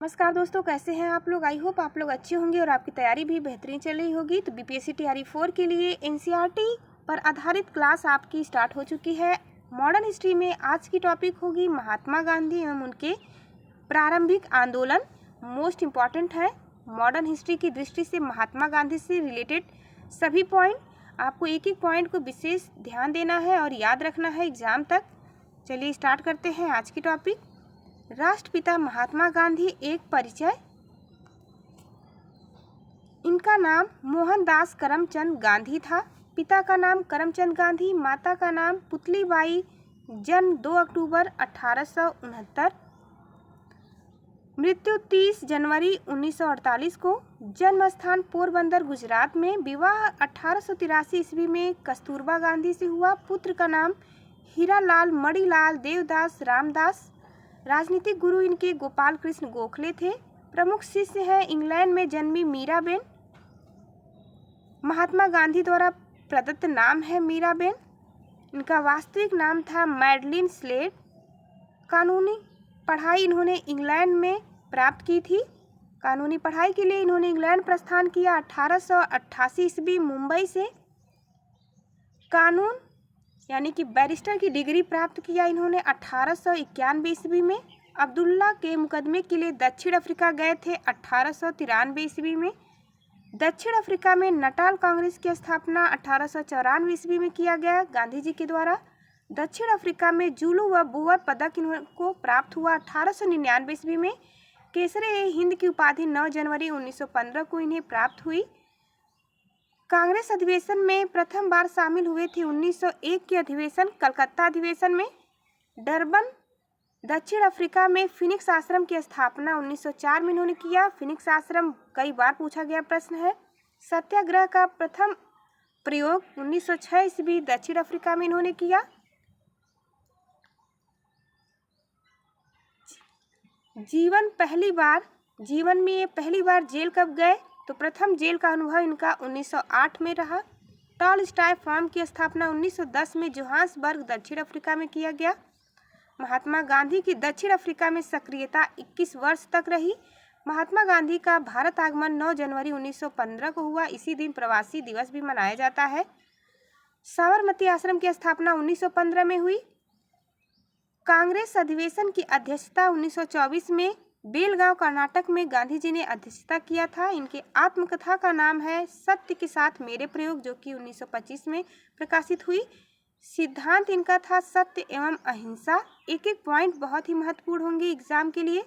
नमस्कार दोस्तों, कैसे हैं आप लोग। आई होप आप लोग अच्छे होंगे और आपकी तैयारी भी बेहतरीन चल रही होगी। तो बीपीएससी तैयारी 4 के लिए एनसीईआरटी पर आधारित क्लास आपकी स्टार्ट हो चुकी है। मॉडर्न हिस्ट्री में आज की टॉपिक होगी महात्मा गांधी एवं उनके प्रारंभिक आंदोलन। मोस्ट इम्पॉर्टेंट है मॉडर्न हिस्ट्री की दृष्टि से महात्मा गांधी से रिलेटेड सभी पॉइंट। आपको एक एक पॉइंट को विशेष ध्यान देना है और याद रखना है एग्जाम तक। चलिए स्टार्ट करते हैं आज की टॉपिक। राष्ट्रपिता महात्मा गांधी एक परिचय। इनका नाम मोहनदास करमचंद गांधी था। पिता का नाम करमचंद गांधी, माता का नाम पुतलीबाई। जन्म 2 अक्टूबर 1869, मृत्यु 30 जनवरी 1948 को। जन्म स्थान पोरबंदर गुजरात में। विवाह 1883 ईस्वी में कस्तूरबा गांधी से हुआ। पुत्र का नाम हीरालाल, मणिलाल, देवदास, रामदास। राजनीतिक गुरु इनके गोपाल कृष्ण गोखले थे। प्रमुख शिष्य हैं इंग्लैंड में जन्मी मीराबेन। महात्मा गांधी द्वारा प्रदत्त नाम है मीराबेन। इनका वास्तविक नाम था मैडलिन स्लेड। कानूनी पढ़ाई इन्होंने इंग्लैंड में प्राप्त की थी। कानूनी पढ़ाई के लिए इन्होंने इंग्लैंड प्रस्थान किया 1888 ईस्वी मुंबई से। कानून यानी कि बैरिस्टर की डिग्री प्राप्त किया इन्होंने 1891 ईस्वी में। अब्दुल्ला के मुकदमे के लिए दक्षिण अफ्रीका गए थे 1893 ईस्वी में। दक्षिण अफ्रीका में नटाल कांग्रेस की स्थापना 1894 ईस्वी में किया गया गांधी जी के द्वारा। दक्षिण अफ्रीका में जुलू व बोअर पदक इनको प्राप्त हुआ 1899 ईस्वी में। केसरे हिंद की उपाधि 9 जनवरी 1915 को इन्हें प्राप्त हुई। कांग्रेस अधिवेशन में प्रथम बार शामिल हुए थे 1901 के अधिवेशन, कलकत्ता अधिवेशन में। डरबन दक्षिण अफ्रीका में फिनिक्स आश्रम की स्थापना 1904 में इन्होंने किया। फिनिक्स आश्रम कई बार पूछा गया प्रश्न है। सत्याग्रह का प्रथम प्रयोग 1906 ईस्वी दक्षिण अफ्रीका में इन्होंने किया। जीवन में ये पहली बार जेल कब गए, तो प्रथम जेल का अनुभव इनका 1908 में रहा। टॉलस्टॉय फर्म की स्थापना 1910 में जोहान्सबर्ग दक्षिण अफ्रीका में किया गया। महात्मा गांधी की दक्षिण अफ्रीका में सक्रियता 21 वर्ष तक रही। महात्मा गांधी का भारत आगमन 9 जनवरी 1915 को हुआ। इसी दिन प्रवासी दिवस भी मनाया जाता है। साबरमती आश्रम की स्थापना 1915 में हुई। कांग्रेस अधिवेशन की अध्यक्षता 1924 में बेलगांव कर्नाटक में गांधी जी ने अध्यक्षता किया था। इनके आत्मकथा का नाम है सत्य के साथ मेरे प्रयोग, जो कि 1925 में प्रकाशित हुई। सिद्धांत इनका था सत्य एवं अहिंसा। एक एक पॉइंट बहुत ही महत्वपूर्ण होंगे एग्जाम के लिए।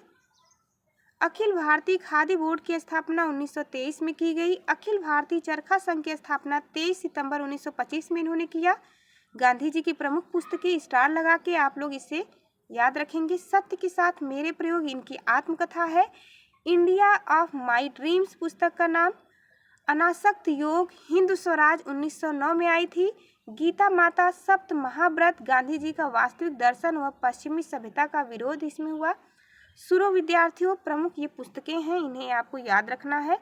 अखिल भारतीय खादी बोर्ड की स्थापना 1923 में की गई। अखिल भारतीय चरखा संघ की स्थापना 23 सितंबर 1925 में इन्होंने किया। गांधी जी की प्रमुख पुस्तकें स्टार लगा के आप लोग इसे याद रखेंगे। सत्य के साथ मेरे प्रयोग इनकी आत्मकथा है। इंडिया ऑफ माई ड्रीम्स पुस्तक का नाम। अनासक्त योग हिंदू स्वराज 1909 में आई थी। गीता माता, सप्त महाव्रत, गांधी जी का वास्तविक दर्शन व पश्चिमी सभ्यता का विरोध इसमें हुआ। सूरो विद्यार्थियों, प्रमुख ये पुस्तकें हैं, इन्हें आपको याद रखना है।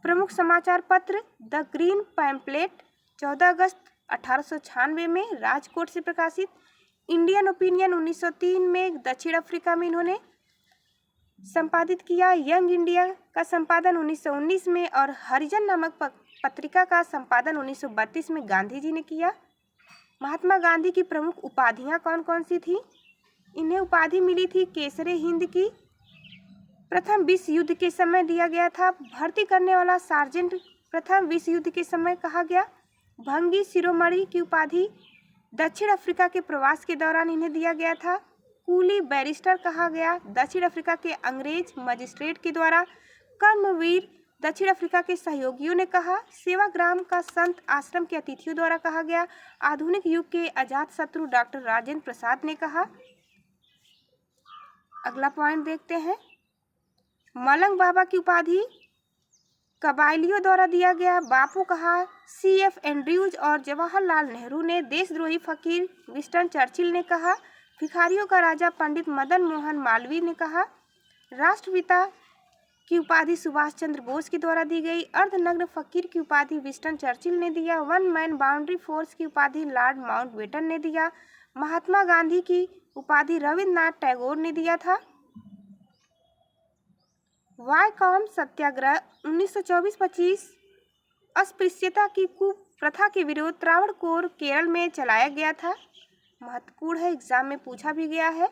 प्रमुख समाचार पत्र द ग्रीन पैम्पलेट 14 अगस्त 1896 में राजकोट से प्रकाशित। इंडियन ओपिनियन 1903 में दक्षिण अफ्रीका में इन्होंने संपादित किया। यंग इंडिया का संपादन 1919 में और हरिजन नामक पत्रिका का संपादन 1932 में गांधी जी ने किया। महात्मा गांधी की प्रमुख उपाधियां कौन कौन सी थी? इन्हें उपाधि मिली थी केसरे हिंद की। प्रथम विश्व युद्ध के समय दिया गया था। भर्ती करने वाला सार्जेंट प्रथम विश्व युद्ध के समय कहा गया। भंगी शिरोमणि की उपाधि दक्षिण अफ्रीका के प्रवास के दौरान इन्हें दिया गया था। कूली बैरिस्टर कहा गया दक्षिण अफ्रीका के अंग्रेज मजिस्ट्रेट के द्वारा। कर्मवीर दक्षिण अफ्रीका के सहयोगियों ने कहा। सेवाग्राम का संत आश्रम के अतिथियों द्वारा कहा गया। आधुनिक युग के अजात शत्रु डॉक्टर राजेंद्र प्रसाद ने कहा। अगला पॉइंट देखते हैं। मलंग बाबा की उपाधि कबायलियों द्वारा दिया गया। बापू कहा। CF एंड्रयूज और जवाहरलाल नेहरू ने। देशद्रोही फकीर विंस्टन चर्चिल ने कहा। भिखारियों का राजा पंडित मदन मोहन मालवीय ने कहा। राष्ट्रपिता की उपाधि सुभाष चंद्र बोस के द्वारा दी गई। अर्धनग्न फकीर की उपाधि विंस्टन चर्चिल ने दिया। वन मैन बाउंड्री फोर्स की उपाधि लॉर्ड माउंटबेटन ने दिया। महात्मा गांधी की उपाधि रविन्द्रनाथ टैगोर ने दिया था। वायकॉम सत्याग्रह 1924-25 अस्पृश्यता की कुप्रथा के विरोध त्रावणकोर केरल में चलाया गया था। महत्वपूर्ण है, एग्जाम में पूछा भी गया है।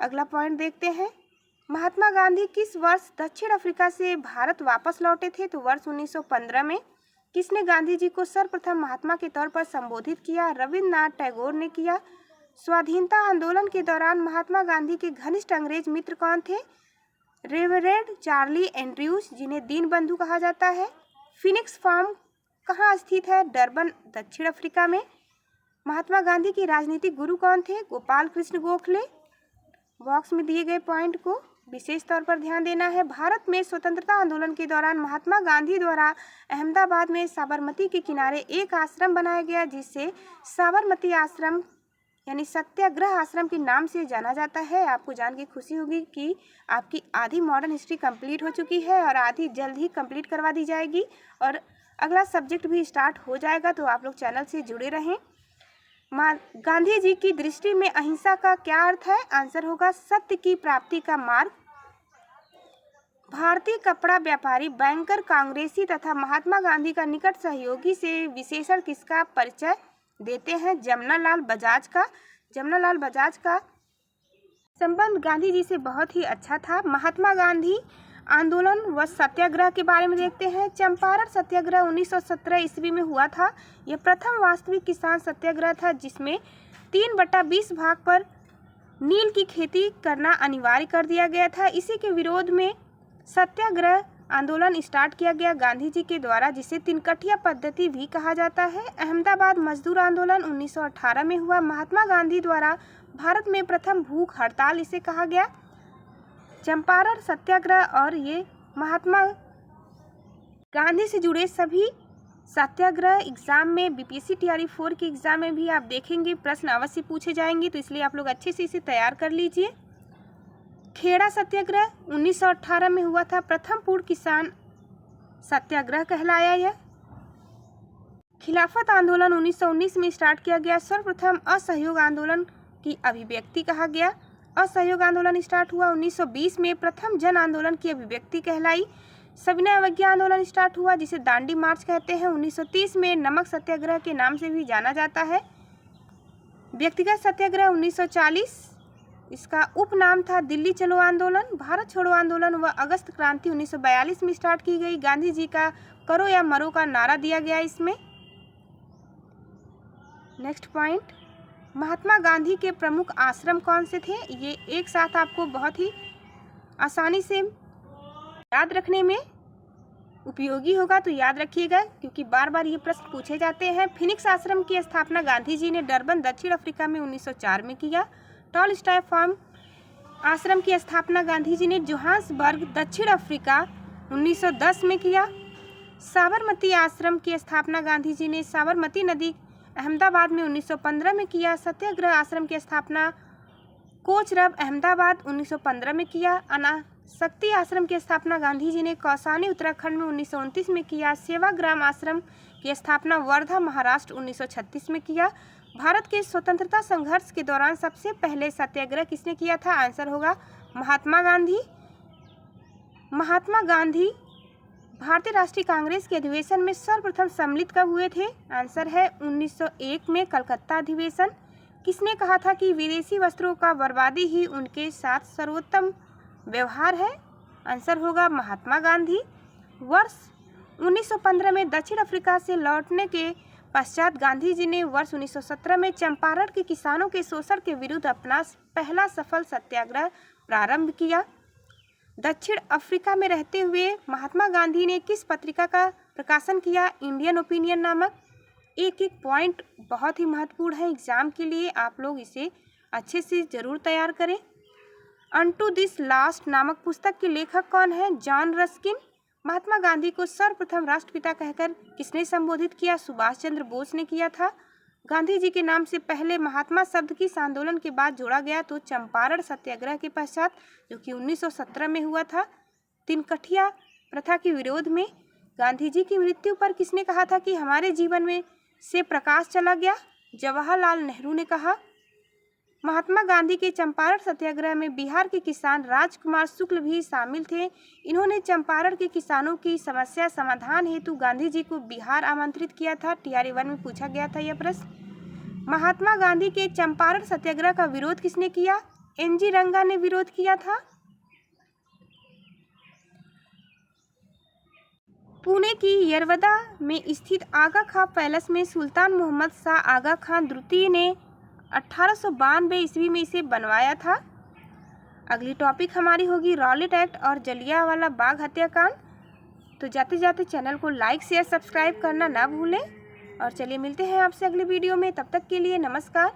अगला पॉइंट देखते हैं। महात्मा गांधी किस वर्ष दक्षिण अफ्रीका से भारत वापस लौटे थे? तो वर्ष 1915 में। किसने गांधी जी को सर्वप्रथम महात्मा के तौर पर संबोधित किया? रविन्द्रनाथ टैगोर ने किया। स्वाधीनता आंदोलन के दौरान महात्मा गांधी के घनिष्ठ अंग्रेज मित्र कौन थे? रेवरेंड चार्ली एंड्रयूज, जिन्हें दीनबंधु कहा जाता है। फिनिक्स फार्म कहाँ स्थित है? डरबन, दक्षिण अफ्रीका में। महात्मा गांधी के राजनीतिक गुरु कौन थे? गोपाल कृष्ण गोखले। बॉक्स में दिए गए पॉइंट को विशेष तौर पर ध्यान देना है। भारत में स्वतंत्रता आंदोलन के दौरान महात्मा गांधी द्वारा अहमदाबाद में साबरमती के किनारे एक आश्रम बनाया गया, जिससे साबरमती आश्रम यानी सत्याग्रह आश्रम के नाम से जाना जाता है। आपको जान के खुशी होगी कि आपकी आधी मॉडर्न हिस्ट्री कंप्लीट हो चुकी है और आधी जल्द ही कंप्लीट करवा दी जाएगी और अगला सब्जेक्ट भी स्टार्ट हो जाएगा, तो आप लोग चैनल से जुड़े रहें। गांधी जी की दृष्टि में अहिंसा का क्या अर्थ है? आंसर होगा सत्य की प्राप्ति का मार्ग। भारतीय कपड़ा व्यापारी, बैंकर, कांग्रेसी तथा महात्मा गांधी का निकट सहयोगी से विशेषण किसका परिचय देते हैं? जमनालाल बजाज का। जमनालाल बजाज का संबंध गांधी जी से बहुत ही अच्छा था। महात्मा गांधी आंदोलन व सत्याग्रह के बारे में देखते हैं। चंपारण सत्याग्रह 1917 ईस्वी में हुआ था। यह प्रथम वास्तविक किसान सत्याग्रह था, जिसमें 3/20 भाग पर नील की खेती करना अनिवार्य कर दिया गया था। इसी के विरोध में सत्याग्रह आंदोलन स्टार्ट किया गया गांधी जी के द्वारा, जिसे तिनकठिया पद्धति भी कहा जाता है। अहमदाबाद मजदूर आंदोलन 1918 में हुआ। महात्मा गांधी द्वारा भारत में प्रथम भूख हड़ताल इसे कहा गया। चंपारण सत्याग्रह और ये महात्मा गांधी से जुड़े सभी सत्याग्रह एग्जाम में बीपीएससी टीआरई 4 के एग्जाम में भी आप देखेंगे, प्रश्न अवश्य पूछे जाएंगे, तो इसलिए आप लोग अच्छे से इसे तैयार कर लीजिए। खेड़ा सत्याग्रह 1918 में हुआ था। प्रथम पूर्ण किसान सत्याग्रह कहलाया यह। खिलाफत आंदोलन 1919 में स्टार्ट किया गया। सर्वप्रथम असहयोग आंदोलन की अभिव्यक्ति कहा गया। असहयोग आंदोलन स्टार्ट हुआ 1920 में। प्रथम जन आंदोलन की अभिव्यक्ति कहलाई। सविनय अवज्ञा आंदोलन स्टार्ट हुआ, जिसे दांडी मार्च कहते हैं। 1930 में नमक सत्याग्रह के नाम से भी जाना जाता है। व्यक्तिगत सत्याग्रह 1940, इसका उपनाम था दिल्ली चलो आंदोलन। भारत छोड़ो आंदोलन व अगस्त क्रांति 1942 में स्टार्ट की गई। गांधी जी का करो या मरो का नारा दिया गया इसमें। नेक्स्ट पॉइंट, महात्मा गांधी के प्रमुख आश्रम कौन से थे? ये एक साथ आपको बहुत ही आसानी से याद रखने में उपयोगी होगा, तो याद रखिएगा, क्योंकि बार बार ये प्रश्न पूछे जाते हैं। फिनिक्स आश्रम की स्थापना गांधी जी ने डरबन, दक्षिण अफ्रीका में 1904 में किया। टॉलस्टॉय फार्म आश्रम की स्थापना गांधी जी ने जोहान्सबर्ग, दक्षिण अफ्रीका 1910 में किया। साबरमती आश्रम की स्थापना गांधी जी ने साबरमती नदी, अहमदाबाद में 1915 में किया। सत्याग्रह आश्रम की स्थापना कोचरब, अहमदाबाद 1915 में किया। अनासक्ति आश्रम की स्थापना गांधी जी ने कौसानी, उत्तराखंड में 1929 में किया। सेवाग्राम आश्रम की स्थापना वर्धा, महाराष्ट्र 1936 में किया। भारत के स्वतंत्रता संघर्ष के दौरान सबसे पहले सत्याग्रह किसने किया था? आंसर होगा महात्मा गांधी। महात्मा गांधी भारतीय राष्ट्रीय कांग्रेस के अधिवेशन में सर्वप्रथम सम्मिलित कब हुए थे? आंसर है 1901 में, कलकत्ता अधिवेशन। किसने कहा था कि विदेशी वस्त्रों का बर्बादी ही उनके साथ सर्वोत्तम व्यवहार है? आंसर होगा महात्मा गांधी। वर्ष 1915 में दक्षिण अफ्रीका से लौटने के पश्चात गांधी जी ने वर्ष 1917 में चंपारण के किसानों के शोषण के विरुद्ध अपना पहला सफल सत्याग्रह प्रारंभ किया। दक्षिण अफ्रीका में रहते हुए महात्मा गांधी ने किस पत्रिका का प्रकाशन किया? इंडियन ओपिनियन नामक। एक एक पॉइंट बहुत ही महत्वपूर्ण है एग्जाम के लिए, आप लोग इसे अच्छे से जरूर तैयार करें। अनटू दिस लास्ट नामक पुस्तक के लेखक कौन है? John Ruskin. महात्मा गांधी को सर्वप्रथम राष्ट्रपिता कहकर किसने संबोधित किया? सुभाष चंद्र बोस ने किया था। गांधी जी के नाम से पहले महात्मा शब्द किस आंदोलन के बाद जोड़ा गया? तो चंपारण सत्याग्रह के पश्चात, जो कि 1917 में हुआ था। तिनकठिया प्रथा के विरोध में। गांधी जी की मृत्यु पर किसने कहा था कि हमारे जीवन में से प्रकाश चला गया? जवाहरलाल नेहरू ने कहा। महात्मा गांधी के चंपारण सत्याग्रह में बिहार के किसान राजकुमार शुक्ल भी शामिल थे। इन्होंने चंपारण के किसानों की समस्या समाधान हेतु गांधी जी को बिहार आमंत्रित किया था। TRA 1 में पूछा गया था यह प्रश्न। महात्मा गांधी के चंपारण सत्याग्रह का विरोध किसने किया? NG रंगा ने विरोध किया था। पुणे की यरवदा में स्थित आगा खां पैलेस में सुल्तान मोहम्मद शाह आगा खान द्वितीय ने 1892 ईस्वी में इसे बनवाया था। अगली टॉपिक हमारी होगी रॉलेट एक्ट और जलियांवाला बाग हत्याकांड। तो जाते जाते चैनल को लाइक शेयर सब्सक्राइब करना ना भूलें और चलिए मिलते हैं आपसे अगली वीडियो में। तब तक के लिए नमस्कार।